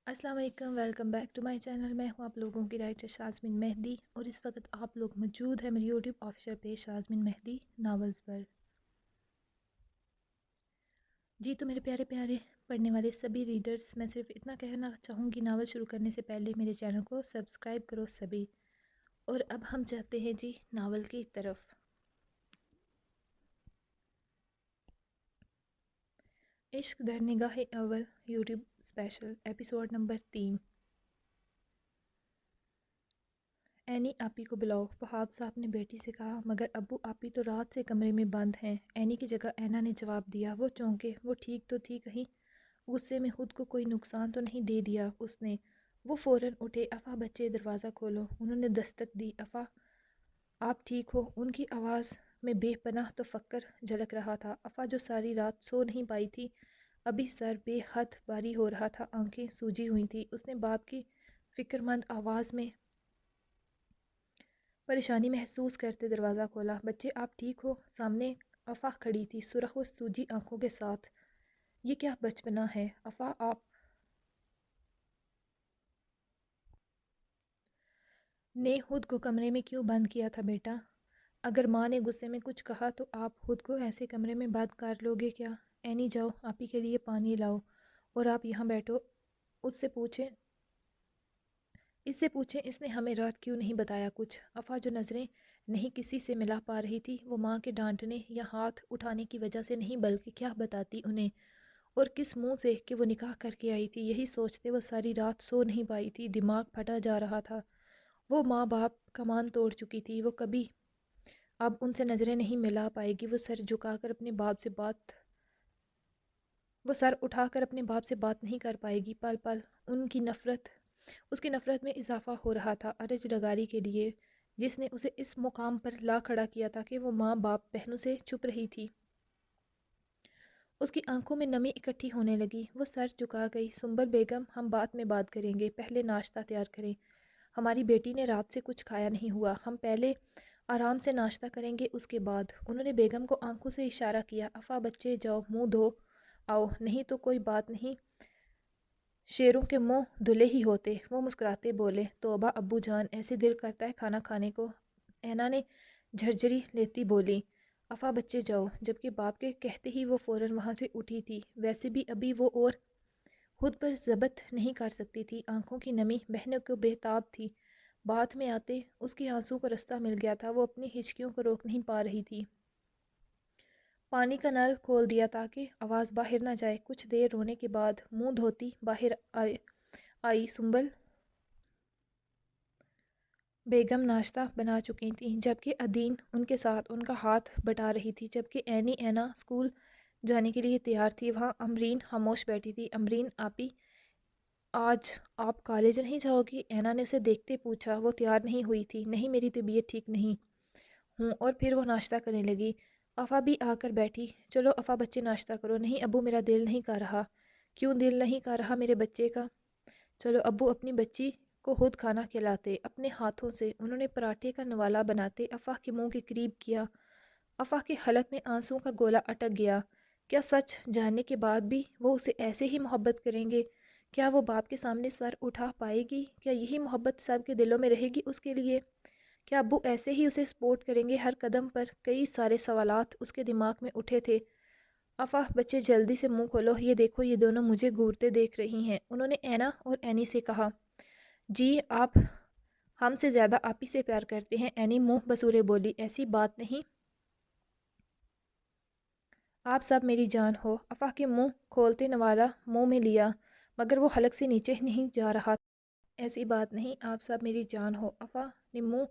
السلام علیکم، welcome back to my channel. میں ہوں آپ لوگوں کی رائٹر شازمین مہدی، اور اس وقت آپ لوگ موجود ہیں میری یوٹیوب آفیشیل پیج شازمین مہدی ناولز پر۔ جی تو میرے پیارے پیارے پڑھنے والے سبھی ریڈرز، میں صرف اتنا کہنا چاہوں گی ناول شروع کرنے سے پہلے میرے چینل کو سبسکرائب کرو سبھی۔ اور اب ہم چلتے ہیں جی ناول کی طرف۔ عشق در نگاہ اول یوٹیوب اسپیشل ایپیسوڈ نمبر 3۔ اینی آپی کو بلاؤ، وہاب صاحب نے بیٹی سے کہا، مگر ابو آپی تو رات سے کمرے میں بند ہیں۔ اینی کی جگہ اینا نے جواب دیا۔ وہ چونکے، وہ ٹھیک تو تھی، کہیں غصے میں خود کو کوئی نقصان تو نہیں دے دیا اس نے۔ وہ فوراً اٹھے، افا بچے دروازہ کھولو۔ انہوں نے دستک دی۔ افا آپ ٹھیک ہو؟ ان کی آواز میں بے پناہ تفکر جھلک رہا تھا۔ افا جو ساری رات سو نہیں پائی تھی، ابھی سر بے حد بھاری ہو رہا تھا، آنکھیں سوجی ہوئی تھی۔ اس نے باپ کی فکر مند آواز میں پریشانی محسوس کرتے دروازہ کھولا۔ بچے آپ ٹھیک ہو؟ سامنے افا کھڑی تھی، سرخ و سوجی آنکھوں کے ساتھ۔ یہ کیا بچپنا ہے افا، آپ نے خود کو کمرے میں کیوں بند کیا تھا بیٹا؟ اگر ماں نے غصے میں کچھ کہا تو آپ خود کو ایسے کمرے میں بند کر لو گے کیا؟ اینی جاؤ، آپی کے لیے پانی لاؤ، اور آپ یہاں بیٹھو۔ اس سے پوچھیں اس نے ہمیں رات کیوں نہیں بتایا کچھ؟ افا جو نظریں نہیں کسی سے ملا پا رہی تھی، وہ ماں کے ڈانٹنے یا ہاتھ اٹھانے کی وجہ سے نہیں، بلکہ کیا بتاتی انہیں، اور کس منہ سے کہ وہ نکاح کر کے آئی تھی۔ یہی سوچتے وہ ساری رات سو نہیں پائی تھی، دماغ پھٹا جا رہا تھا۔ وہ ماں باپ کمان توڑ چکی تھی، وہ کبھی اب ان سے نظریں نہیں ملا پائے گی۔ وہ سر اٹھا کر اپنے باپ سے بات نہیں کر پائے گی۔ پل پل اس کی نفرت میں اضافہ ہو رہا تھا، ارج ڈگاری کے لیے، جس نے اسے اس مقام پر لا کھڑا کیا تھا کہ وہ ماں باپ بہنوں سے چھپ رہی تھی۔ اس کی آنکھوں میں نمی اکٹھی ہونے لگی، وہ سر جھکا گئی۔ سنبل بیگم، ہم بعد میں بات کریں گے، پہلے ناشتہ تیار کریں۔ ہماری بیٹی نے رات سے کچھ کھایا نہیں ہوا، ہم پہلے آرام سے ناشتہ کریں گے، اس کے بعد۔ انہوں نے بیگم کو آنکھوں سے اشارہ کیا۔ افا بچے جاؤ، منہ دھو آؤ، نہیں تو کوئی بات نہیں، شیروں کے منہ دھلے ہی ہوتے۔ وہ مسکراتے بولے، توبہ ابو جان، ایسے دل کرتا ہے کھانا کھانے کو۔ اینا نے جھرجھری لیتی بولی، افا بچے جاؤ، جبکہ باپ کے کہتے ہی وہ فوراً وہاں سے اٹھی تھی۔ ویسے بھی ابھی وہ اور خود پر ضبط نہیں کر سکتی تھی، آنکھوں کی نمی بہنے کو بے تاب تھی۔ بات میں آتے اس کی آنسوں کو رستہ مل گیا تھا، وہ اپنی ہچکیوں کو روک نہیں پا رہی تھی۔ پانی کا نل کھول دیا تاکہ آواز باہر نہ جائے۔ کچھ دیر رونے کے بعد منہ دھوتی باہر آئی۔ سنبل بیگم ناشتہ بنا چکی تھیں، جبکہ ادین ان کے ساتھ ان کا ہاتھ بٹا رہی تھی، جبکہ اینا اسکول جانے کے لیے تیار تھی۔ وہاں امرین خاموش بیٹھی تھی۔ امرین آپی، آج آپ کالج نہیں جاؤ گی؟ اینا نے اسے دیکھتے پوچھا۔ وہ تیار نہیں ہوئی تھی۔ نہیں، میری طبیعت ٹھیک نہیں ہوں، اور پھر وہ ناشتہ کرنے لگی۔ افا بھی آ کر بیٹھی۔ چلو افا بچے ناشتہ کرو۔ نہیں ابو، میرا دل نہیں کر رہا۔ کیوں دل نہیں کر رہا میرے بچے کا؟ چلو ابو اپنی بچی کو خود کھانا کھلاتے اپنے ہاتھوں سے۔ انہوں نے پراٹھے کا نوالا بناتے افا کے منہ کے قریب کیا۔ افا کے حلق میں آنسوں کا گولا اٹک گیا۔ کیا سچ جاننے کے بعد بھی وہ اسے ایسے ہی محبت کریں گے؟ کیا وہ باپ کے سامنے سر اٹھا پائے گی؟ کیا یہی محبت سب کے دلوں میں رہے گی اس کے لیے؟ کیا ابو ایسے ہی اسے سپورٹ کریں گے؟ ہر قدم پر کئی سارے سوالات اس کے دماغ میں اٹھے تھے۔ افا بچے جلدی سے منہ کھولو، یہ دیکھو یہ دونوں مجھے گھورتے دیکھ رہی ہیں۔ انہوں نے اینا اور اینی سے کہا، جی آپ ہم سے زیادہ آپی سے پیار کرتے ہیں۔ اینی منہ بسورے بولی، ایسی بات نہیں، آپ سب میری جان ہو۔ افا کے منہ کھولتے نوالا منہ میں لیا، مگر وہ حلق سے نیچے نہیں جا رہا تھا۔ ایسی بات نہیں، آپ سب میری جان ہو۔ افا نے منہ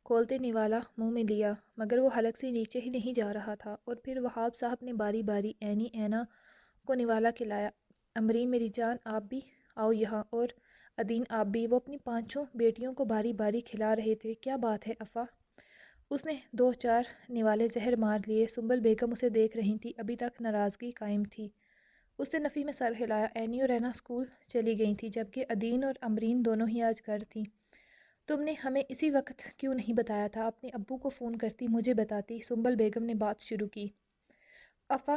کھولتے نوالا منہ میں لیا، مگر وہ حلق سے نیچے ہی نہیں جا رہا تھا۔ اور پھر وہاب صاحب نے باری باری اینا کو نوالا کھلایا۔ امرین میری جان، آپ بھی آؤ یہاں، اور ادین آپ بھی۔ وہ اپنی پانچوں بیٹیوں کو باری باری کھلا رہے تھے۔ کیا بات ہے افا؟ اس نے 2-4 نوالے زہر مار لیے۔ سنبل بیگم اسے دیکھ رہی تھی، ابھی تک ناراضگی قائم تھی۔ اس نے نفی میں سر ہلایا۔ اینی اور اینا اسکول چلی گئی تھی، جبکہ ادین اور امرین دونوں ہی آج گھر تھیں۔ تم نے ہمیں اسی وقت کیوں نہیں بتایا تھا؟ اپنے ابو کو فون کرتی، مجھے بتاتی۔ سنبل بیگم نے بات شروع کی۔ افا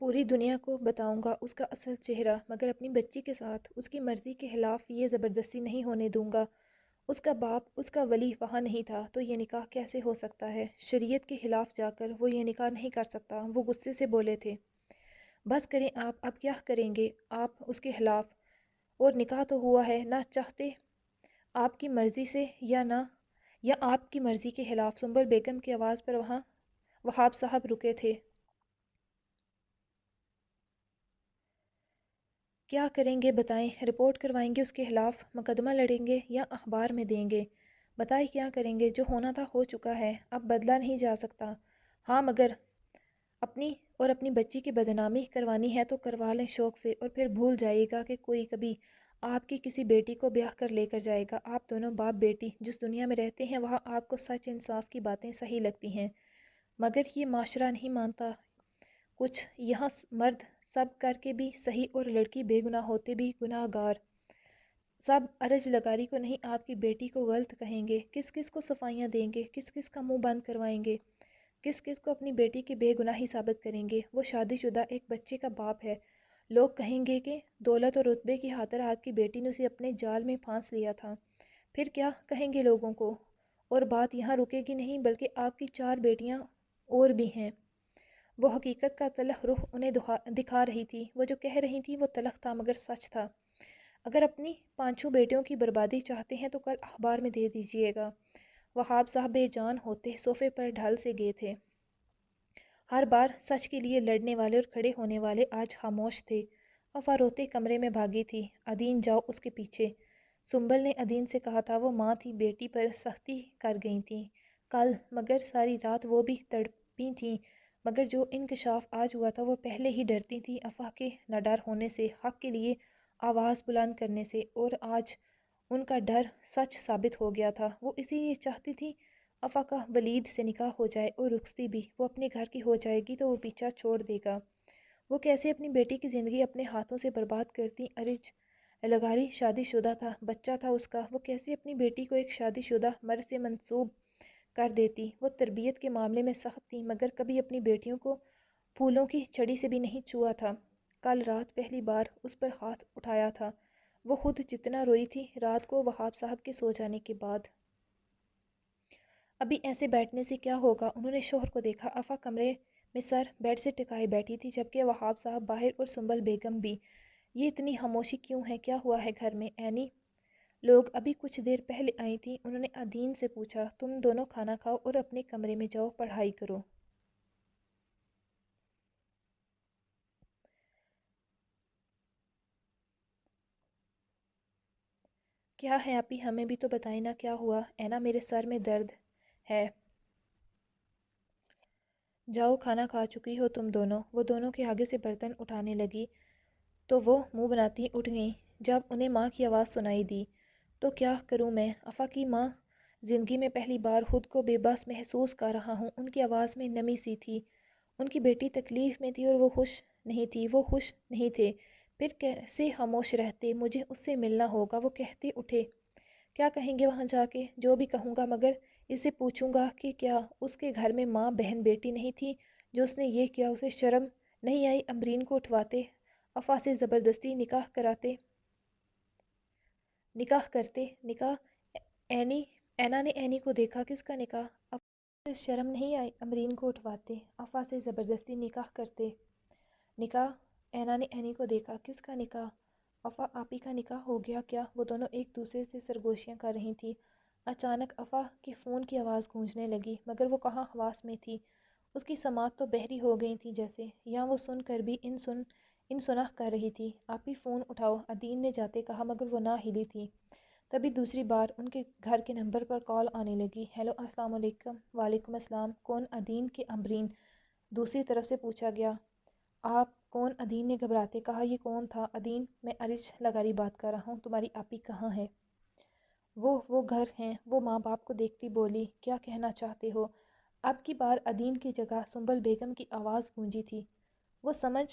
پوری دنیا کو بتاؤں گا اس کا اصل چہرہ، مگر اپنی بچی کے ساتھ اس کی مرضی کے خلاف یہ زبردستی نہیں ہونے دوں گا۔ اس کا باپ، اس کا ولی وہاں نہیں تھا تو یہ نکاح کیسے ہو سکتا ہے؟ شریعت کے خلاف جا کر وہ یہ نکاح نہیں کر سکتا۔ وہ غصے سے بولے تھے۔ بس کریں آپ، اب کیا کریں گے آپ اس کے خلاف؟ اور نکاح تو ہوا ہے، نہ چاہتے آپ کی مرضی سے یا آپ کی مرضی کے خلاف۔ سنبل بیگم کی آواز پر وہاں وہاب صاحب رکے تھے۔ کیا کریں گے بتائیں؟ رپورٹ کروائیں گے اس کے خلاف، مقدمہ لڑیں گے یا اخبار میں دیں گے؟ بتائیں کیا کریں گے؟ جو ہونا تھا ہو چکا ہے، اب بدلا نہیں جا سکتا۔ ہاں مگر اپنی اور اپنی بچی کی بدنامی کروانی ہے تو کروا لیں شوق سے، اور پھر بھول جائے گا کہ کوئی کبھی آپ کی کسی بیٹی کو بیاہ کر لے کر جائے گا۔ آپ دونوں باپ بیٹی جس دنیا میں رہتے ہیں وہاں آپ کو سچ انصاف کی باتیں صحیح لگتی ہیں، مگر یہ معاشرہ نہیں مانتا کچھ۔ یہاں مرد سب کر کے بھی صحیح اور لڑکی بے گناہ ہوتے بھی گناہ گار۔ سب ارج لگاری کو نہیں آپ کی بیٹی کو غلط کہیں گے، کس کس کو صفائیاں دیں گے، کس کس کا منہ بند کروائیں گے، کس کس کو اپنی بیٹی کی بے گناہی ثابت کریں گے؟ وہ شادی شدہ ایک بچے کا باپ ہے۔ لوگ کہیں گے کہ دولت اور رتبے کی خاطر آپ کی بیٹی نے اسے اپنے جال میں پھانس لیا تھا۔ پھر کیا کہیں گے لوگوں کو؟ اور بات یہاں رکے گی نہیں، بلکہ آپ کی 4 بیٹیاں اور بھی ہیں۔ وہ حقیقت کا تلخ رخ انہیں دکھا رہی تھی۔ وہ جو کہہ رہی تھی وہ تلخ تھا مگر سچ تھا۔ اگر اپنی 5 بیٹیوں کی بربادی چاہتے ہیں تو کل اخبار میں دے دیجئے گا۔ وہاب صاحب بے جان ہوتے صوفے پر ڈھل سے گئے تھے۔ ہر بار سچ کے لیے لڑنے والے اور کھڑے ہونے والے آج خاموش تھے۔ افا روتے کمرے میں بھاگی تھی۔ عدین جاؤ اس کے پیچھے۔ سنبل نے عدین سے کہا تھا۔ وہ ماں تھی، بیٹی پر سختی کر گئی تھیں کل، مگر ساری رات وہ بھی تڑپی تھیں۔ مگر جو انکشاف آج ہوا تھا وہ پہلے ہی ڈرتی تھیں افا کے نہ ڈر ہونے سے، حق کے لیے آواز بلند کرنے سے، اور آج ان کا ڈر سچ ثابت ہو گیا تھا۔ وہ اسی لیے چاہتی تھی افا کا ولید سے نکاح ہو جائے، اور رخصتی بھی۔ وہ اپنے گھر کی ہو جائے گی تو وہ پیچھا چھوڑ دے گا۔ وہ کیسے اپنی بیٹی کی زندگی اپنے ہاتھوں سے برباد کرتی؟ ارج لگاری شادی شدہ تھا، بچہ تھا اس کا۔ وہ کیسے اپنی بیٹی کو ایک شادی شدہ مرد سے منسوب کر دیتی؟ وہ تربیت کے معاملے میں سخت تھی، مگر کبھی اپنی بیٹیوں کو پھولوں کی چھڑی سے بھی نہیں چھوا تھا۔ کل رات پہلی بار اس پر ہاتھ اٹھایا تھا۔ وہ خود جتنا روئی تھی رات کو وہاب صاحب کے سو جانے کے بعد۔ ابھی ایسے بیٹھنے سے کیا ہوگا؟ انہوں نے شوہر کو دیکھا۔ افا کمرے میں سر بیڈ سے ٹکائے بیٹھی تھی، جبکہ وہاب صاحب باہر اور سنبل بیگم بھی۔ یہ اتنی خاموشی کیوں ہے؟ کیا ہوا ہے گھر میں؟ عینی لوگ ابھی کچھ دیر پہلے آئی تھیں۔ انہوں نے عدین سے پوچھا، تم دونوں کھانا کھاؤ اور اپنے کمرے میں جاؤ، پڑھائی کرو۔ کیا ہے آپی؟ ہمیں بھی تو بتائیں نا کیا ہوا؟ اینا میرے سر میں درد ہے۔ جاؤ، کھانا کھا چکی ہو تم دونوں۔ وہ دونوں کے آگے سے برتن اٹھانے لگی تو وہ منہ بناتی اٹھ گئیں۔ جب انہیں ماں کی آواز سنائی دی تو کیا کروں میں؟ افا کی ماں زندگی میں پہلی بار خود کو بے بس محسوس کر رہا ہوں۔ ان کی آواز میں نمی سی تھی۔ ان کی بیٹی تکلیف میں تھی اور وہ خوش نہیں تھی، وہ خوش نہیں تھے۔ پھر کیسے خاموش رہتے؟ مجھے اس سے ملنا ہوگا، وہ کہتے اٹھے۔ کیا کہیں گے وہاں جا کے؟ جو بھی کہوں گا، مگر اسے پوچھوں گا کہ کیا اس کے گھر میں ماں بہن بیٹی نہیں تھی جو اس نے یہ کیا؟ اسے شرم نہیں آئی امرین کو اٹھواتے، افا سے زبردستی نکاح کرتے؟ نکاح؟ اینا نے عینی کو دیکھا۔ کس کا نکاح؟ افا سے شرم نہیں آئی امرین کو اٹھواتے، افا سے زبردستی نکاح کرتے؟ نکاح؟ اینا نے عینی کو دیکھا۔ کس کا نکاح؟ افا آپی کا نکاح ہو گیا کیا؟ وہ دونوں ایک دوسرے سے سرگوشیاں کر رہی تھیں۔ اچانک افا کے فون کی آواز گونجنے لگی، مگر وہ کہاں حواس میں تھی۔ اس کی سماعت تو بحری ہو گئی تھی جیسے، یا وہ سن کر بھی ان سنا کر رہی تھی۔ آپی فون اٹھاؤ، عدین نے جاتے کہا، مگر وہ نہ ہلی تھی۔ تبھی دوسری بار ان کے گھر کے نمبر پر کال آنے لگی۔ ہیلو، السلام علیکم۔ وعلیکم السلام۔ کون؟ عدین کے امرین؟ دوسری طرف سے پوچھا گیا۔ آپ کون؟ عدین نے گھبراتے کہا۔ یہ کون تھا؟ عدین، میں ارج لگاری بات کر رہا ہوں۔ تمہاری آپی کہاں ہے؟ وہ گھر ہیں۔ وہ ماں باپ کو دیکھتی بولی، کیا کہنا چاہتے ہو؟ اب کی بار عدین کی جگہ سنبل بیگم کی آواز گونجی تھی۔ وہ سمجھ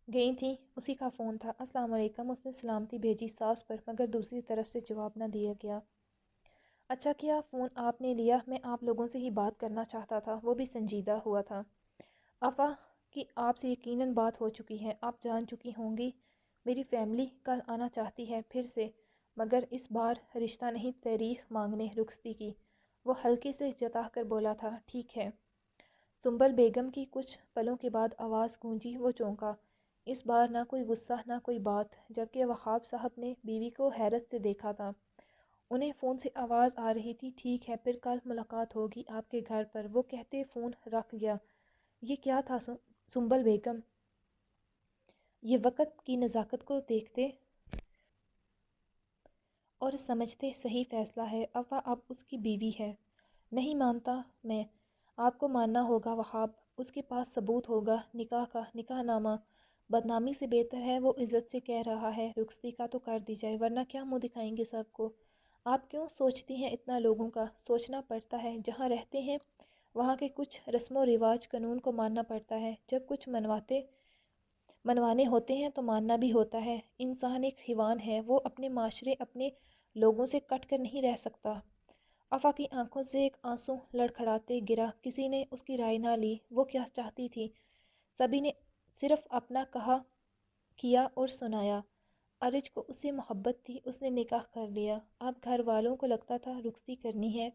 گئی تھیں اسی کا فون تھا۔ السلام علیکم۔ اس نے سلامتی بھیجی ساس پر، مگر دوسری طرف سے جواب نہ دیا گیا۔ اچھا کیا فون آپ نے لیا، میں آپ لوگوں سے ہی بات کرنا چاہتا تھا۔ وہ بھی سنجیدہ ہوا تھا۔ افا کہ آپ سے یقیناً بات ہو چکی ہے، آپ جان چکی ہوں گی میری فیملی کل آنا چاہتی ہے پھر سے، مگر اس بار رشتہ نہیں تاریخ مانگنے رخصتی کی۔ وہ ہلکے سے جتا کر بولا تھا، ٹھیک ہے۔ سنبل بیگم کی کچھ پلوں کے بعد آواز گونجی، وہ چونکا۔ اس بار نہ کوئی غصہ نہ کوئی بات، جبکہ وہاب صاحب نے بیوی کو حیرت سے دیکھا تھا۔ انہیں فون سے آواز آ رہی تھی، ٹھیک ہے پھر کل ملاقات ہوگی آپ کے گھر پر۔ وہ کہتے فون رکھ گیا۔ یہ کیا تھا سنبل بیگم؟ یہ وقت کی نزاکت کو دیکھتے اور سمجھتے صحیح فیصلہ ہے، افا اب اس کی بیوی ہے۔ نہیں مانتا میں، آپ کو ماننا ہوگا وہاب، اس کے پاس ثبوت ہوگا نکاح کا، نکاح نامہ۔ بدنامی سے بہتر ہے وہ عزت سے کہہ رہا ہے رخصتی کا تو کر دی جائے، ورنہ کیا منہ دکھائیں گے سب کو۔ آپ کیوں سوچتی ہیں اتنا؟ لوگوں کا سوچنا پڑتا ہے، جہاں رہتے ہیں وہاں کے کچھ رسم و رواج قانون کو ماننا پڑتا ہے، جب کچھ منوانے ہوتے ہیں تو ماننا بھی ہوتا ہے۔ انسان ایک حیوان ہے، وہ اپنے معاشرے اپنے لوگوں سے کٹ کر نہیں رہ سکتا۔ افا کی آنکھوں سے ایک آنسو لڑکھڑاتے گرا۔ کسی نے اس کی رائے نہ لی، وہ کیا چاہتی تھی؟ سبھی نے صرف اپنا کہا کیا اور سنایا۔ ارج کو اس سے محبت تھی، اس نے نکاح کر لیا۔ اب گھر والوں کو لگتا تھا رخصتی کرنی ہے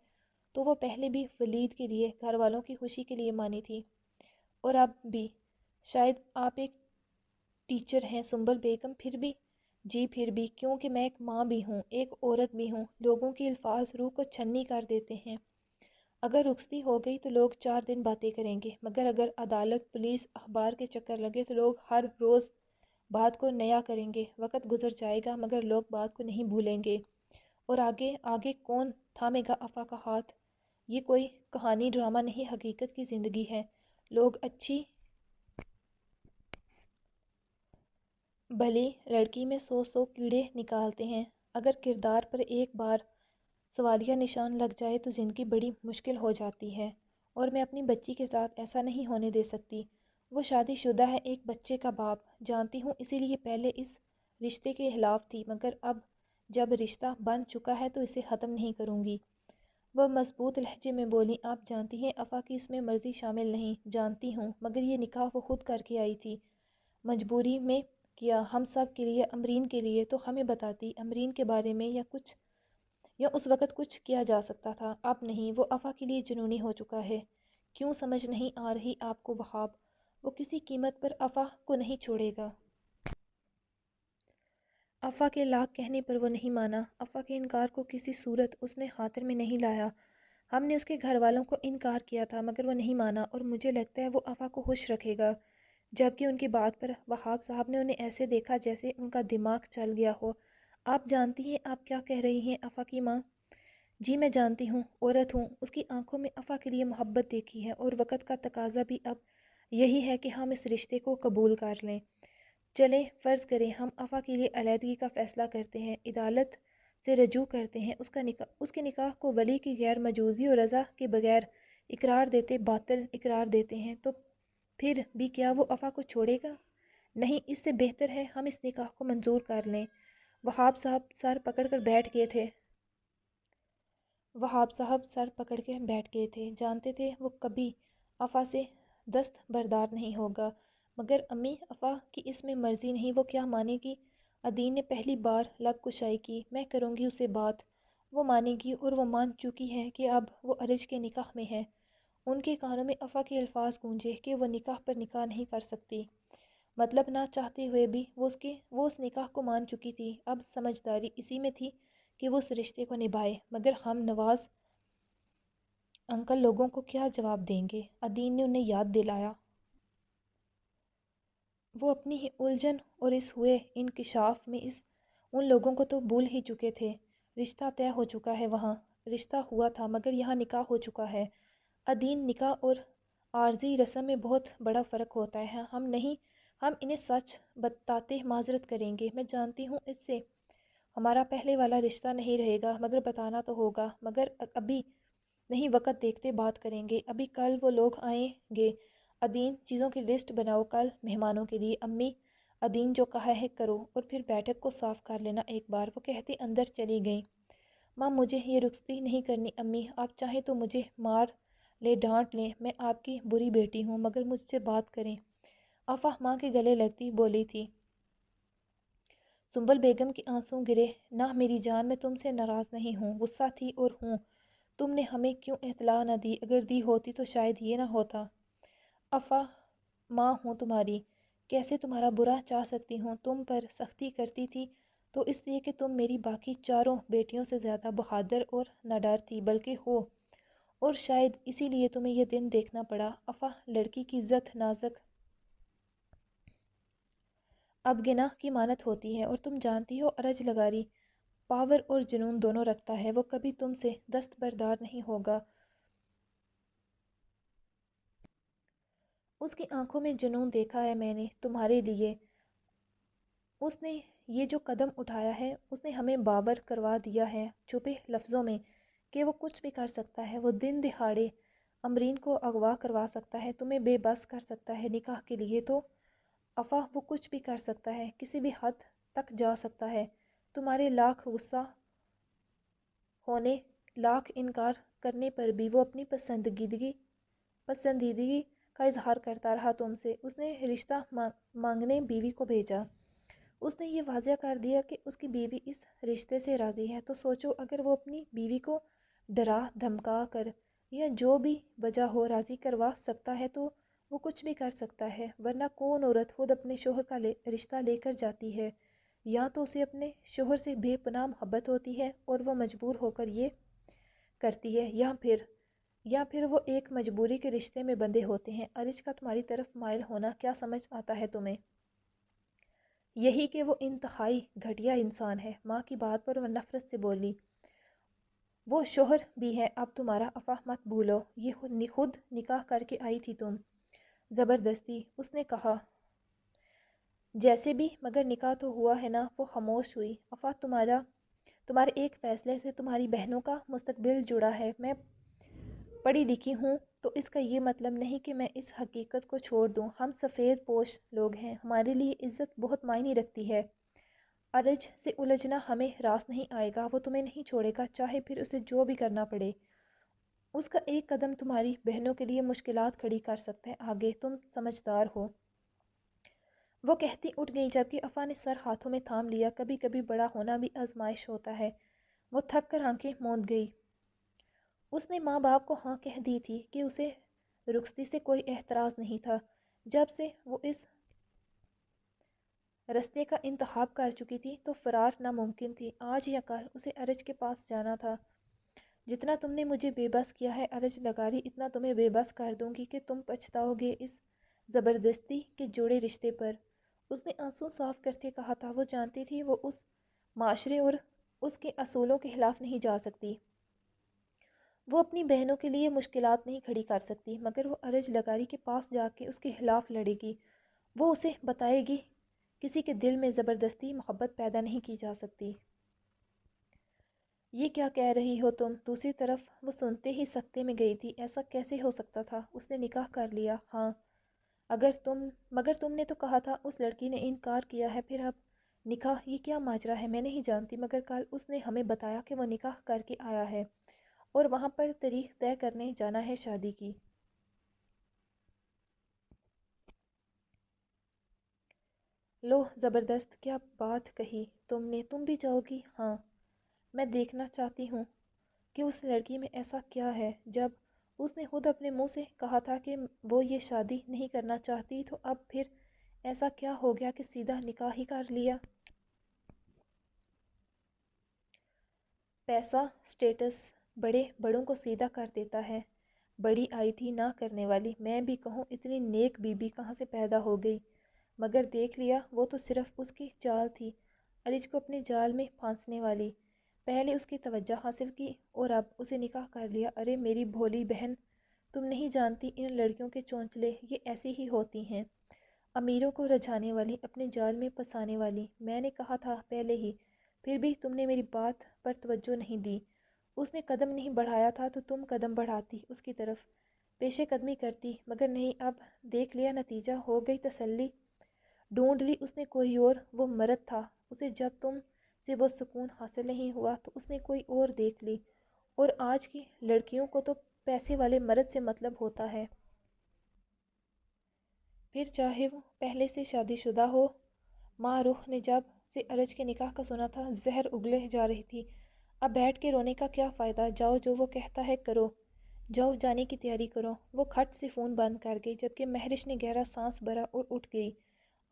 تو وہ پہلے بھی ولید کے لیے، گھر والوں کی خوشی کے لیے مانی تھی، اور اب بھی۔ شاید آپ ایک ٹیچر ہیں سنبل بیگم، پھر بھی جی پھر بھی، کیونکہ میں ایک ماں بھی ہوں، ایک عورت بھی ہوں۔ لوگوں کے الفاظ روح کو چھنی کر دیتے ہیں۔ اگر رخصتی ہو گئی تو لوگ 4 دن باتیں کریں گے، مگر اگر عدالت، پولیس، اخبار کے چکر لگے تو لوگ ہر روز بات کو نیا کریں گے۔ وقت گزر جائے گا مگر لوگ بات کو نہیں بھولیں گے، اور آگے آگے کون تھامے گا افا کا ہاتھ؟ یہ کوئی کہانی ڈرامہ نہیں، حقیقت کی زندگی ہے۔ لوگ اچھی بھلی لڑکی میں 100 کیڑے نکالتے ہیں، اگر کردار پر ایک بار سوالیہ نشان لگ جائے تو زندگی بڑی مشکل ہو جاتی ہے، اور میں اپنی بچی کے ساتھ ایسا نہیں ہونے دے سکتی۔ وہ شادی شدہ ہے، ایک بچے کا باپ، جانتی ہوں، اسی لیے پہلے اس رشتے کے خلاف تھی، مگر اب جب رشتہ بن چکا ہے تو اسے ختم نہیں کروں گی۔ وہ مضبوط لہجے میں بولی، آپ جانتی ہیں افا کی اس میں مرضی شامل نہیں۔ جانتی ہوں، مگر یہ نکاح وہ خود کر کے آئی تھی، مجبوری میں کیا، ہم سب کے لیے، امرین کے لیے۔ تو ہمیں بتاتی امرین کے بارے میں، یا اس وقت کچھ کیا جا سکتا تھا۔ اب نہیں، وہ افا کے لیے جنونی ہو چکا ہے۔ کیوں سمجھ نہیں آ رہی آپ کو وہاب؟ وہ کسی قیمت پر افا کو نہیں چھوڑے گا۔ افا کے لاکھ کہنے پر وہ نہیں مانا، افا کے انکار کو کسی صورت اس نے خاطر میں نہیں لایا۔ ہم نے اس کے گھر والوں کو انکار کیا تھا مگر وہ نہیں مانا، اور مجھے لگتا ہے وہ افا کو خوش رکھے گا۔ جبکہ ان کی بات پر وہاب صاحب نے انہیں ایسے دیکھا جیسے ان کا دماغ چل گیا ہو۔ آپ جانتی ہیں آپ کیا کہہ رہی ہیں افا کی ماں؟ جی میں جانتی ہوں، عورت ہوں، اس کی آنکھوں میں افا کے لیے محبت دیکھی ہے، اور وقت کا تقاضا بھی اب یہی ہے کہ ہم اس رشتے کو قبول کر لیں۔ چلیں فرض کریں ہم افا کے لیے علیحدگی کا فیصلہ کرتے ہیں، عدالت سے رجوع کرتے ہیں، اس کے نکاح کو ولی کی غیر موجودگی اور رضا کے بغیر اقرار دیتے، باطل اقرار دیتے ہیں، تو پھر بھی کیا وہ افا کو چھوڑے گا؟ نہیں، اس سے بہتر ہے ہم اس نکاح کو منظور کر لیں۔ وہاب صاحب سر پکڑ کر بیٹھ گئے تھے۔ جانتے تھے وہ کبھی افا سے دستبردار نہیں ہوگا، مگر امی افا کی اس میں مرضی نہیں، وہ کیا مانے گی؟ عدین نے پہلی بار لب کشائی کی، میں کروں گی اسے بات، وہ مانے گی، اور وہ مان چکی ہے کہ اب وہ ارج کے نکاح میں ہے۔ ان کے کانوں میں افا کے الفاظ گونجے کہ وہ نکاح پر نکاح نہیں کر سکتی، مطلب نہ چاہتے ہوئے بھی وہ اس نکاح کو مان چکی تھی۔ اب سمجھداری اسی میں تھی کہ وہ اس رشتے کو نبھائے، مگر ہم نواز انکل لوگوں کو کیا جواب دیں گے؟ عدین نے انہیں یاد دلایا۔ وہ اپنی ہی الجھن اور اس ہوئے انکشاف میں ان لوگوں کو تو بھول ہی چکے تھے۔ رشتہ طے ہو چکا ہے، وہاں رشتہ ہوا تھا مگر یہاں نکاح ہو چکا ہے۔ عدین، نکاح اور عارضی رسم میں بہت بڑا فرق ہوتا ہے۔ ہم انہیں سچ بتاتے معذرت کریں گے، میں جانتی ہوں اس سے ہمارا پہلے والا رشتہ نہیں رہے گا، مگر بتانا تو ہوگا، مگر ابھی نہیں، وقت دیکھتے بات کریں گے۔ ابھی کل وہ لوگ آئیں گے۔ عدین، چیزوں کی لسٹ بناؤ کل مہمانوں کے لیے۔ امی، عدین جو کہا ہے کرو، اور پھر بیٹھک کو صاف کر لینا ایک بار، وہ کہتے اندر چلی گئیں۔ ماں، مجھے یہ رخصتی نہیں کرنی امی، آپ چاہیں تو مجھے مار لے ڈانٹ لیں، میں آپ کی بری بیٹی ہوں، مگر مجھ سے بات کریں۔ آفا ماں کے گلے لگتی بولی تھی۔ سنبل بیگم کے آنسو گرے۔ نہ میری جان، میں تم سے ناراض نہیں ہوں، غصہ تھی اور ہوں۔ تم نے ہمیں کیوں اطلاع نہ دی؟ اگر دی ہوتی تو شاید یہ نہ ہوتا۔ آفا ماں ہوں تمہاری، کیسے تمہارا برا چاہ سکتی ہوں؟ تم پر سختی کرتی تھی تو اس لیے کہ تم میری باقی چاروں بیٹیوں سے زیادہ بہادر اور نڈر تھی، بلکہ ہو، اور شاید اسی لیے تمہیں یہ دن دیکھنا پڑا۔ آفا لڑکی کی عزت نازک اب گناہ کی مانت ہوتی ہے، اور تم جانتی ہو ارج لگاری پاور اور جنون دونوں رکھتا ہے، وہ کبھی تم سے دستبردار نہیں ہوگا۔ اس کی آنکھوں میں جنون دیکھا ہے میں نے تمہارے لیے۔ اس نے یہ جو قدم اٹھایا ہے، اس نے ہمیں باور کروا دیا ہے چھپے لفظوں میں کہ وہ کچھ بھی کر سکتا ہے۔ وہ دن دہاڑے امرین کو اغوا کروا سکتا ہے، تمہیں بے بس کر سکتا ہے نکاح کے لیے۔ تو افواہ وہ کچھ بھی کر سکتا ہے، کسی بھی حد تک جا سکتا ہے۔ تمہارے لاکھ غصہ ہونے، لاکھ انکار کرنے پر بھی وہ اپنی پسندیدگی کا اظہار کرتا رہا تم سے۔ اس نے رشتہ مانگنے بیوی کو بھیجا۔ اس نے یہ واضح کر دیا کہ اس کی بیوی اس رشتے سے راضی ہے۔ تو سوچو، اگر وہ اپنی بیوی کو ڈرا دھمکا کر یا جو بھی وجہ ہو راضی کروا سکتا ہے تو وہ کچھ بھی کر سکتا ہے، ورنہ کون عورت خود اپنے شوہر کا رشتہ لے کر جاتی ہے؟ یا تو اسے اپنے شوہر سے بے پناہ محبت ہوتی ہے اور وہ مجبور ہو کر یہ کرتی ہے، یا پھر وہ ایک مجبوری کے رشتے میں بندھے ہوتے ہیں۔ ارج کا تمہاری طرف مائل ہونا کیا سمجھ آتا ہے تمہیں؟ یہی کہ وہ انتہائی گھٹیا انسان ہے۔ ماں کی بات پر وہ نفرت سے بولی۔ وہ شوہر بھی ہے اب تمہارا، افواہ مت بھولو، یہ خود نکاح کر کے آئی تھی تم زبردستی۔ اس نے کہا جیسے بھی، مگر نکاح تو ہوا ہے نا۔ وہ خاموش ہوئی۔ افواہ تمہارے ایک فیصلے سے تمہاری بہنوں کا مستقبل جڑا ہے۔ میں پڑھی لکھی ہوں تو اس کا یہ مطلب نہیں کہ میں اس حقیقت کو چھوڑ دوں۔ ہم سفید پوش لوگ ہیں، ہمارے لیے عزت بہت معنی رکھتی ہے۔ ارج سے الجھنا ہمیں راس نہیں آئے گا، وہ تمہیں نہیں چھوڑے گا، چاہے پھر اسے جو بھی کرنا پڑے۔ اس کا ایک قدم تمہاری بہنوں کے لیے مشکلات کھڑی کر سکتا ہے آگے، تم سمجھدار ہو۔ وہ کہتی اٹھ گئی، جبکہ افواہ نے سر ہاتھوں میں تھام لیا۔ کبھی کبھی بڑا ہونا بھی آزمائش ہوتا ہے۔ وہ تھک کر آنکھیں موند گئی۔ اس نے ماں باپ کو ہاں کہہ دی تھی کہ اسے رخصتی سے کوئی اعتراض نہیں تھا۔ جب سے وہ اس رستے کا انتخاب کر چکی تھی تو فرار ناممکن تھی۔ آج یا کل اسے ارج کے پاس جانا تھا۔ جتنا تم نے مجھے بے بس کیا ہے ارج لگاری، اتنا تمہیں بے بس کر دوں گی کہ تم پچھتاؤ گے اس زبردستی کے جوڑے رشتے پر۔ اس نے آنسو صاف کرتے کہا تھا۔ وہ جانتی تھی وہ اس معاشرے اور اس کے اصولوں کے خلاف نہیں جا سکتی۔ وہ اپنی بہنوں کے لیے مشکلات نہیں کھڑی کر سکتی، مگر وہ ارج لگاری کے پاس جا کے اس کے خلاف لڑے گی۔ وہ اسے بتائے گی کسی کے دل میں زبردستی محبت پیدا نہیں کی جا سکتی۔ یہ کیا کہہ رہی ہو تم؟ دوسری طرف وہ سنتے ہی سکتے میں گئی تھی۔ ایسا کیسے ہو سکتا تھا؟ اس نے نکاح کر لیا، ہاں، مگر تم نے تو کہا تھا اس لڑکی نے انکار کیا ہے، پھر اب نکاح؟ یہ کیا ماجرا ہے؟ میں نہیں جانتی، مگر کل اس نے ہمیں بتایا کہ وہ نکاح کر کے آیا ہے اور وہاں پر تاریخ طے کرنے جانا ہے شادی کی۔ لو زبردست، کیا بات کہی تم نے! تم بھی جاؤ گی؟ ہاں، میں دیکھنا چاہتی ہوں کہ اس لڑکی میں ایسا کیا ہے۔ جب اس نے خود اپنے منہ سے کہا تھا کہ وہ یہ شادی نہیں کرنا چاہتی، تو اب پھر ایسا کیا ہو گیا کہ سیدھا نکاح ہی کر لیا؟ پیسہ، سٹیٹس بڑے بڑوں کو سیدھا کر دیتا ہے۔ بڑی آئی تھی نہ کرنے والی، میں بھی کہوں اتنی نیک بیوی کہاں سے پیدا ہو گئی؟ مگر دیکھ لیا، وہ تو صرف اس کی چال تھی، ارج کو اپنے جال میں پھانسنے والی۔ پہلے اس کی توجہ حاصل کی اور اب اسے نکاح کر لیا۔ ارے میری بھولی بہن، تم نہیں جانتی ان لڑکیوں کے چونچلے، یہ ایسی ہی ہوتی ہیں، امیروں کو رجھانے والی، اپنے جال میں پھنسانے والی۔ میں نے کہا تھا پہلے ہی، پھر بھی تم نے میری بات پر توجہ نہیں دی۔ اس نے قدم نہیں بڑھایا تھا تو تم قدم بڑھاتی، اس کی طرف پیش قدمی کرتی، مگر نہیں، اب دیکھ لیا نتیجہ، ہو گئی تسلی۔ ڈھونڈ لی اس نے کوئی اور، وہ مرد تھا، اسے جب تم سے وہ سکون حاصل نہیں ہوا تو اس نے کوئی اور دیکھ لی۔ اور آج کی لڑکیوں کو تو پیسے والے مرد سے مطلب ہوتا ہے، پھر چاہے وہ پہلے سے شادی شدہ ہو۔ ماں روح نے جب سے ارج کے نکاح کا سنا تھا زہر اگلے جا رہی تھی۔ اب بیٹھ کے رونے کا کیا فائدہ، جاؤ جو وہ کہتا ہے کرو، جاؤ جانے کی تیاری کرو۔ وہ کھٹ سے فون بند کر گئی جبکہ مہرش نے گہرا سانس بھرا اور اٹھ گئی۔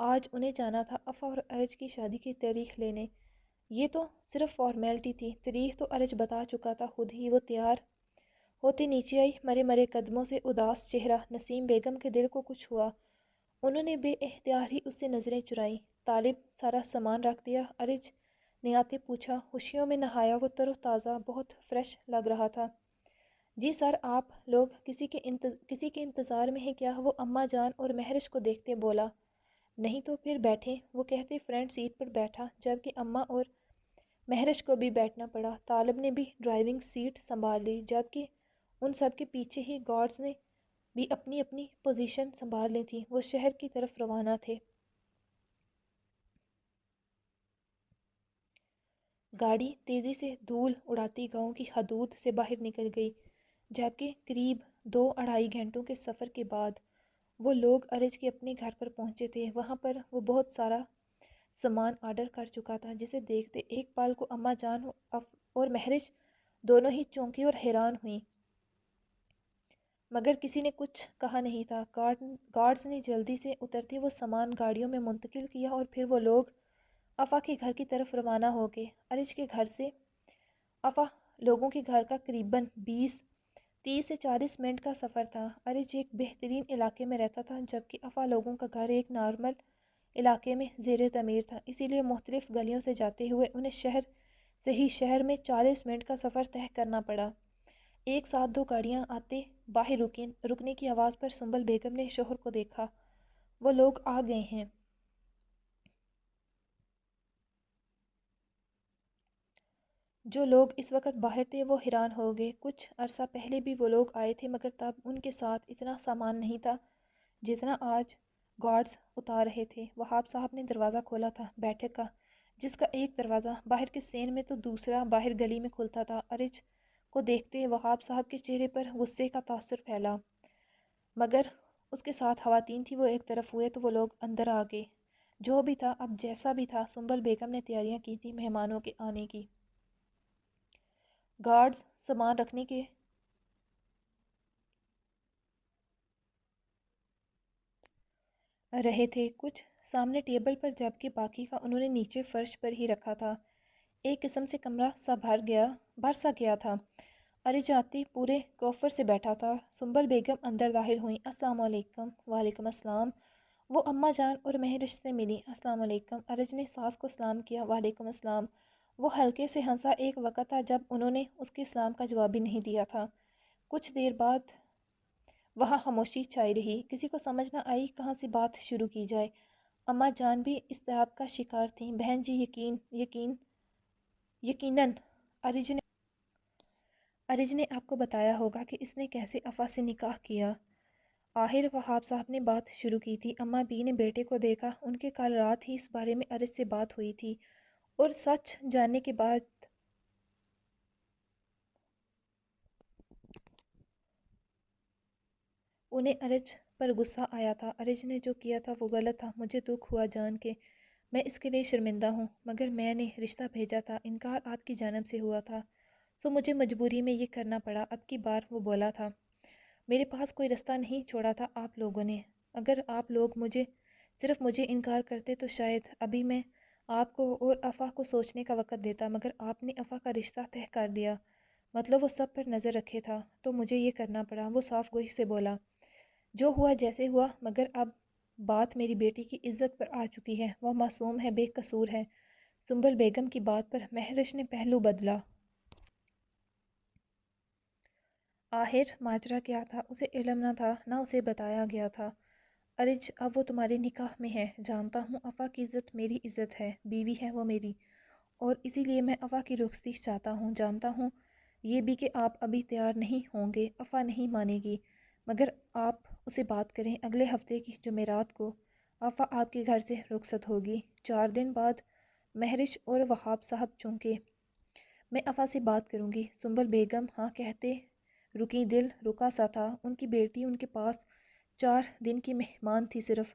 آج انہیں جانا تھا افا اور ارج کی شادی کی تاریخ لینے۔ یہ تو صرف فارمیلٹی تھی، تاریخ تو ارج بتا چکا تھا خود ہی۔ وہ تیار ہوتے نیچے آئی، مرے مرے قدموں سے اداس چہرہ۔ نسیم بیگم کے دل کو کچھ ہوا، انہوں نے بے اختیار ہی اس سے نظریں چرائیں۔ طالب سارا سامان رکھ دیا؟ ارج نے آتے پوچھا۔ خوشیوں میں نہایا، وہ تر و تازہ بہت فریش لگ رہا تھا۔ جی سر، آپ لوگ کسی کے انتظار میں ہیں کیا؟ وہ اماں جان اور مہرش کو دیکھتے بولا۔ نہیں تو پھر بیٹھیں، وہ کہتے فرنٹ سیٹ پر بیٹھا جبکہ اماں اور مہرش کو بھی بیٹھنا پڑا۔ طالب نے بھی ڈرائیونگ سیٹ سنبھال لی جبکہ ان سب کے پیچھے ہی گارڈز نے بھی اپنی اپنی پوزیشن سنبھال لی تھی۔ وہ شہر کی طرف روانہ تھے۔ گاڑی تیزی سے دھول اڑاتی گاؤں کی حدود سے باہر نکل گئی جبکہ قریب 2-2.5 گھنٹوں کے سفر کے بعد وہ لوگ ارج کے اپنے گھر پر پہنچے تھے۔ وہاں پر وہ بہت سارا سامان آرڈر کر چکا تھا جسے دیکھتے ایک پال کو اماں جان اور مہرش دونوں ہی چونکی اور حیران ہوئیں، مگر کسی نے کچھ کہا نہیں تھا۔ گارڈز نے جلدی سے اترتے وہ سامان گاڑیوں میں منتقل کیا اور پھر وہ لوگ افا کے گھر کی طرف روانہ ہو گئے۔ ارج کے گھر سے افا لوگوں کے گھر کا قریباً 30 سے 40 منٹ کا سفر تھا۔ ارج ایک بہترین علاقے میں رہتا تھا جبکہ افا لوگوں کا گھر ایک نارمل علاقے میں زیر تعمیر تھا، اسی لیے مختلف گلیوں سے جاتے ہوئے انہیں شہر میں 40 منٹ کا سفر طے کرنا پڑا۔ ایک ساتھ 2 گاڑیاں آتے باہر رکنے کی آواز پر سنبل بیگم نے شوہر کو دیکھا۔ وہ لوگ آ گئے ہیں۔ جو لوگ اس وقت باہر تھے وہ حیران ہو گئے۔ کچھ عرصہ پہلے بھی وہ لوگ آئے تھے مگر تب ان کے ساتھ اتنا سامان نہیں تھا جتنا آج گارڈز اتار رہے تھے۔ وہاب صاحب نے دروازہ کھولا تھا بیٹھک کا، جس کا ایک دروازہ باہر کے سین میں تو دوسرا باہر گلی میں کھلتا تھا۔ ارج کو دیکھتے وہاب صاحب کے چہرے پر غصے کا تاثر پھیلا، مگر اس کے ساتھ خواتین تھی، وہ ایک طرف ہوئے تو وہ لوگ اندر آ گئے۔ جو بھی تھا اب جیسا بھی تھا، سنبل بیگم نے تیاریاں کی تھی مہمانوں کے آنے کی۔ گارڈز سامان رکھنے کے رہے تھے کچھ سامنے ٹیبل پر جبکہ باقی کا انہوں نے نیچے فرش پر ہی رکھا تھا۔ ایک قسم سے کمرہ سا بھر سا گیا تھا۔ ارج آتے پورے کروفر سے بیٹھا تھا۔ سنبل بیگم اندر داخل ہوئیں۔ السلام علیکم۔ وعلیکم السلام۔ وہ اماں جان اور مہرش سے ملی۔ السلام علیکم۔ ارج نے ساس کو سلام کیا۔ وعلیکم السلام۔ وہ ہلکے سے ہنسا۔ ایک وقت تھا جب انہوں نے اس کے سلام کا جواب بھی نہیں دیا تھا۔ کچھ دیر بعد وہاں خاموشی چھائی رہی، کسی کو سمجھ نہ آئی کہاں سے بات شروع کی جائے۔ اماں جان بھی اضطراب کا شکار تھیں۔ بہن جی یقیناً ارج نے آپ کو بتایا ہوگا کہ اس نے کیسے افا سے نکاح کیا۔ آخر وہاب صاحب نے بات شروع کی تھی۔ اماں بی نے بیٹے کو دیکھا، ان کے کل رات ہی اس بارے میں ارج سے بات ہوئی تھی اور سچ جاننے کے بعد انہیں ارج پر غصہ آیا تھا۔ ارج نے جو کیا تھا وہ غلط تھا، مجھے دکھ ہوا جان کے، میں اس کے لیے شرمندہ ہوں، مگر میں نے رشتہ بھیجا تھا، انکار آپ کی جانب سے ہوا تھا، سو مجھے مجبوری میں یہ کرنا پڑا۔ اب کی بار وہ بولا تھا، میرے پاس کوئی راستہ نہیں چھوڑا تھا آپ لوگوں نے، اگر آپ لوگ صرف مجھے انکار کرتے تو شاید ابھی میں آپ کو اور افا کو سوچنے کا وقت دیتا، مگر آپ نے افا کا رشتہ طے کر دیا، مطلب وہ سب پر نظر رکھے تھا، تو مجھے یہ کرنا پڑا۔ وہ صاف گوئی سے بولا، جو ہوا جیسے ہوا، مگر اب بات میری بیٹی کی عزت پر آ چکی ہے، وہ معصوم ہے، بے قصور ہے۔ سنبل بیگم کی بات پر مہرش نے پہلو بدلا۔ آخر ماجرا کیا تھا، اسے علم نہ تھا، نہ اسے بتایا گیا تھا۔ ارج اب وہ تمہارے نکاح میں ہے، جانتا ہوں افا کی عزت میری عزت ہے، بیوی ہے وہ میری، اور اسی لیے میں افا کی رخصتی چاہتا ہوں۔ جانتا ہوں یہ بھی کہ آپ ابھی تیار نہیں ہوں گے، افا نہیں مانے گی، مگر آپ اسے بات کریں، اگلے ہفتے کی جمعرات کو افا آپ کے گھر سے رخصت ہوگی، 4 دن بعد۔ مہرش اور وہاب صاحب چونکے میں افا سے بات کروں گی۔ سنبل بیگم ہاں کہتے رکی دل رکا سا تھا۔ ان کی بیٹی ان کے پاس 4 دن کی مہمان تھی صرف۔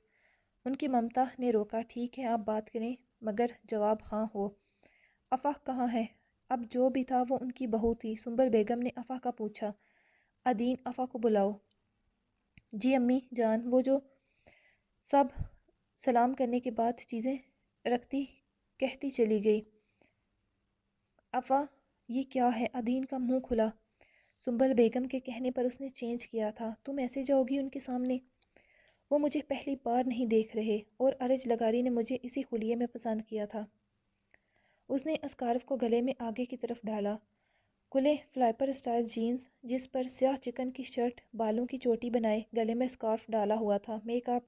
ان کی ممتا نے روکا، ٹھیک ہے آپ بات کریں مگر جواب ہاں ہو۔ افا کہاں ہے؟ اب جو بھی تھا وہ ان کی بہو تھی۔ سنبل بیگم نے افا کا پوچھا۔ عدین افا کو بلاؤ۔ جی امی جان۔ وہ جو سب سلام کرنے کے بعد چیزیں رکھتی کہتی چلی گئی۔ افا یہ کیا ہے؟ عدین کا منہ کھلا۔ سنبل بیگم کے کہنے پر اس نے چینج کیا تھا۔ تم ایسے جاؤ گی ان کے سامنے؟ وہ مجھے پہلی بار نہیں دیکھ رہے اور ارج لگاری نے مجھے اسی خلیے میں پسند کیا تھا۔ اس نے اسکارف کو گلے میں آگے کی طرف ڈالا۔ کھلے فلائپر سٹائل جینز جس پر سیاہ چکن کی شرٹ، بالوں کی چوٹی بنائے، گلے میں اسکارف ڈالا ہوا تھا، میک اپ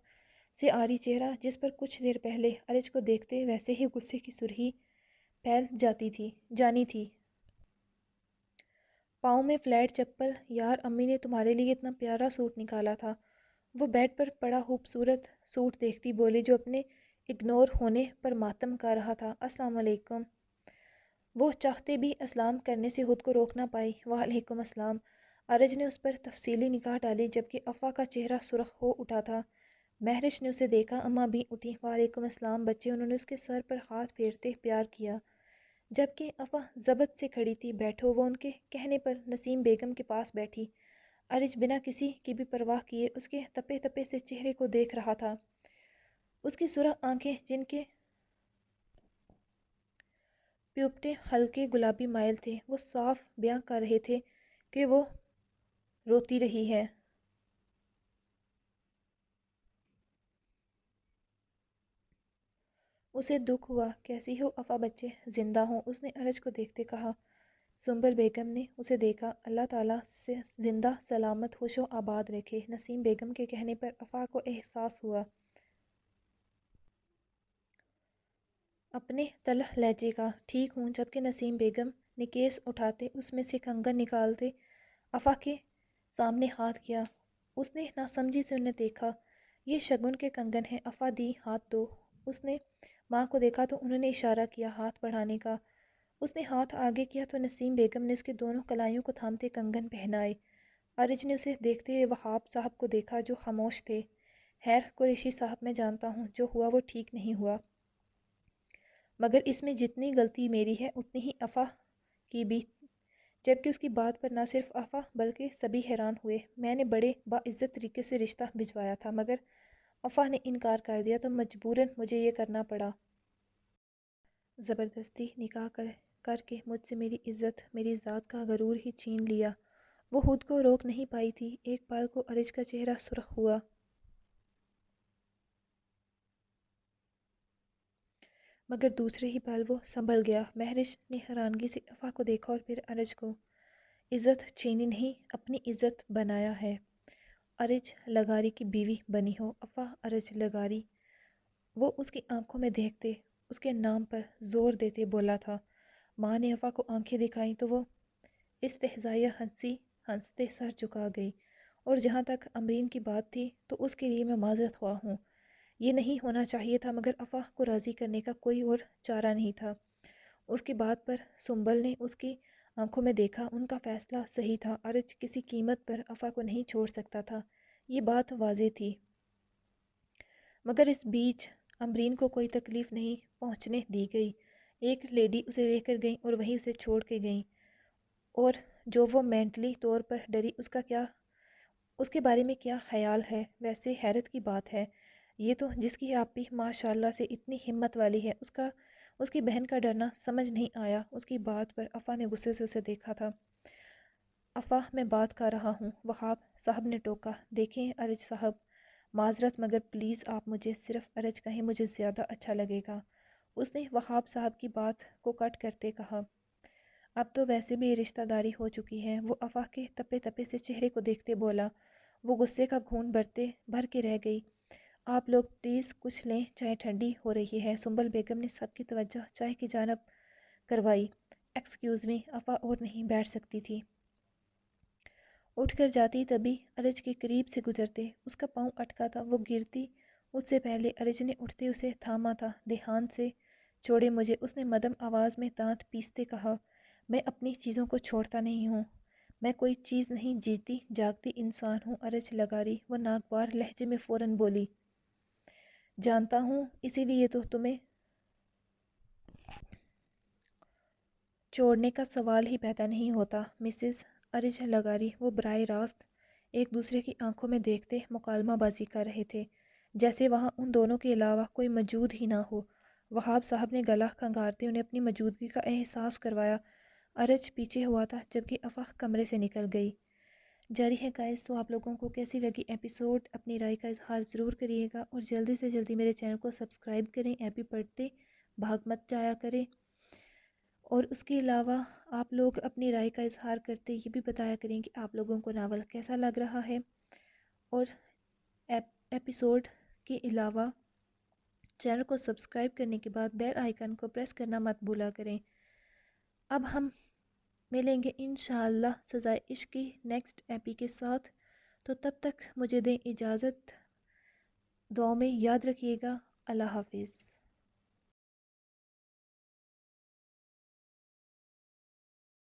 سے آری چہرہ جس پر کچھ دیر پہلے ارج کو دیکھتے ویسے ہی غصے کی سرخی پھیل جانی تھی۔ پاؤں میں فلیٹ چپل۔ یار امی نے تمہارے لیے اتنا پیارا سوٹ نکالا تھا۔ وہ بیڈ پر پڑا خوبصورت سوٹ دیکھتی بولی جو اپنے اگنور ہونے پر ماتم کر رہا تھا۔ السلام علیکم۔ وہ چاہتے بھی اسلام کرنے سے خود کو روک نہ پائی۔ وعلیکم السلام۔ ارج نے اس پر تفصیلی نگاہ ڈالی جبکہ افا کا چہرہ سرخ ہو اٹھا تھا۔ مہرش نے اسے دیکھا، اماں بھی اٹھی۔ وعلیکم السلام بچے۔ انہوں نے اس کے سر پر ہاتھ پھیرتے پیار کیا جبکہ افا ضبط سے کھڑی تھی۔ بیٹھو۔ وہ ان کے کہنے پر نسیم بیگم کے پاس بیٹھی۔ ارج بنا کسی کی بھی پرواہ کیے اس کے تپے تپے سے چہرے کو دیکھ رہا تھا۔ اس کی سرخ آنکھیں جن کے پیوپٹے ہلکے گلابی مائل تھے وہ صاف بیاں کر رہے تھے کہ وہ روتی رہی ہے۔ اسے دکھ ہوا۔ کیسی ہو افا بچے؟ زندہ ہوں، اس نے ارج کو دیکھتے کہا۔ سنبل بیگم نے اسے دیکھا۔ اللہ تعالیٰ سے زندہ سلامت خوش و آباد رکھے۔ نسیم بیگم کے کہنے پر افا کو احساس ہوا اپنے تلخ لہجے کا۔ ٹھیک ہوں۔ جبکہ نسیم بیگم نے کیس اٹھاتے اس میں سے کنگن نکالتے افا کے سامنے ہاتھ کیا۔ اس نے ناسمجھی سے انہیں دیکھا۔ یہ شگن کے کنگن ہیں افا دی، ہاتھ دو۔ اس نے ماں کو دیکھا تو انہوں نے اشارہ کیا ہاتھ بڑھانے کا۔ اس نے ہاتھ آگے کیا تو نسیم بیگم نے اس کے دونوں کلائیوں کو تھامتے کنگن پہنائے۔ ارج نے اسے دیکھتے ہوئے وہاب صاحب کو دیکھا جو خاموش تھے۔ خیر قریشی صاحب میں جانتا ہوں جو ہوا وہ ٹھیک نہیں ہوا، مگر اس میں جتنی غلطی میری ہے اتنی ہی افا کی بھی۔ جبکہ اس کی بات پر نہ صرف افا بلکہ سبھی حیران ہوئے۔ میں نے بڑے باعزت طریقے سے رشتہ بھجوایا تھا مگر افا نے انکار کر دیا تو مجبوراً مجھے یہ کرنا پڑا۔ زبردستی نکاح کر کے مجھ سے میری عزت، میری ذات کا غرور ہی چھین لیا۔ وہ خود کو روک نہیں پائی تھی۔ ایک پل کو ارج کا چہرہ سرخ ہوا مگر دوسرے ہی پل وہ سنبھل گیا۔ مہرش نے حیرانگی سے افا کو دیکھا اور پھر ارج کو۔ عزت چھینی نہیں، اپنی عزت بنایا ہے۔ ارج لغاری کی بیوی بنی ہو۔ افا ارج لغاری۔ وہ اس کی آنکھوں میں دیکھتے اس کے نام پر زور دیتے بولا تھا۔ ماں نے افا کو آنکھیں دکھائیں تو وہ استہزائیہ ہنستے سر جھکا گئی۔ اور جہاں تک امرین کی بات تھی تو اس کے لیے میں معذرت خواہ ہوں۔ یہ نہیں ہونا چاہیے تھا مگر افا کو راضی کرنے کا کوئی اور چارہ نہیں تھا۔ اس کی بات پر سنبل نے اس کی آنکھوں میں دیکھا۔ ان کا فیصلہ صحیح تھا۔ ارج کسی قیمت پر افا کو نہیں چھوڑ سکتا تھا، یہ بات واضح تھی۔ مگر اس بیچ امرین کو کوئی تکلیف نہیں پہنچنے دی گئی۔ ایک لیڈی اسے لے کر گئیں اور وہیں اسے چھوڑ کے گئیں، اور جو وہ مینٹلی طور پر ڈری اس کے بارے میں کیا خیال ہے؟ ویسے حیرت کی بات ہے یہ تو، جس کی آپ بھی ماشاء اللہ سے اتنی ہمت والی ہے، اس کی بہن کا ڈرنا سمجھ نہیں آیا۔ اس کی بات پر افا نے غصے سے اسے دیکھا تھا۔ افا میں بات کر رہا ہوں، وہاب صاحب نے ٹوکا۔ دیکھیں ارج صاحب، معذرت مگر پلیز آپ مجھے صرف ارج کہیں، مجھے زیادہ اچھا لگے گا۔ اس نے وہاب صاحب کی بات کو کٹ کرتے کہا۔ اب تو ویسے بھی رشتہ داری ہو چکی ہے۔ وہ افا کے تپے تپے سے چہرے کو دیکھتے بولا۔ وہ غصے کا گھونٹ بھر کے رہ گئی۔ آپ لوگ پلیز کچھ لیں، چائے ٹھنڈی ہو رہی ہے۔ سنبل بیگم نے سب کی توجہ چائے کی جانب کروائی۔ ایکسکیوز می، افا اور نہیں بیٹھ سکتی تھی۔ اٹھ کر جاتی تبھی ارج کے قریب سے گزرتے اس کا پاؤں اٹکا تھا۔ وہ گرتی اس سے پہلے ارج نے اٹھتے اسے تھاما تھا۔ دھیان سے چھوڑے مجھے، اس نے مدھم آواز میں دانت پیستے کہا۔ میں اپنی چیزوں کو چھوڑتا نہیں ہوں۔ میں کوئی چیز نہیں، جیتی جاگتی انسان ہوں، ارج لگاری وہ ناگوار لہجے میں فوراً بولی۔ جانتا ہوں، اسی لیے تو تمہیں چھوڑنے کا سوال ہی پیدا نہیں ہوتا۔ مسز ارج لگاری وہ براہ راست ایک دوسرے کی آنکھوں میں دیکھتے مکالمہ بازی کر رہے تھے، جیسے وہاں ان دونوں کے علاوہ کوئی موجود ہی نہ ہو۔ وہاب صاحب نے گلا کھنگارتے انہیں اپنی موجودگی کا احساس کروایا۔ ارج پیچھے ہوا تھا جبکہ افاق کمرے سے نکل گئی۔ جاری ہے گائز، تو آپ لوگوں کو کیسی لگی ایپیسوڈ؟ اپنی رائے کا اظہار ضرور کریے گا اور جلدی سے جلدی میرے چینل کو سبسکرائب کریں۔ ایپی پڑھتے بھاگ مت جایا کریں، اور اس کے علاوہ آپ لوگ اپنی رائے کا اظہار کرتے یہ بھی بتایا کریں کہ آپ لوگوں کو ناول کیسا لگ رہا ہے، اور ایپیسوڈ کے علاوہ چینل کو سبسکرائب کرنے کے بعد بیل آئیکن کو پریس کرنا مت بھولا کریں۔ اب ہم ملیں گے انشاءاللہ سزائے عشق کی نیکسٹ ایپی کے ساتھ، تو تب تک مجھے دیں اجازت، دعاؤں میں یاد رکھیے گا۔ اللہ حافظ۔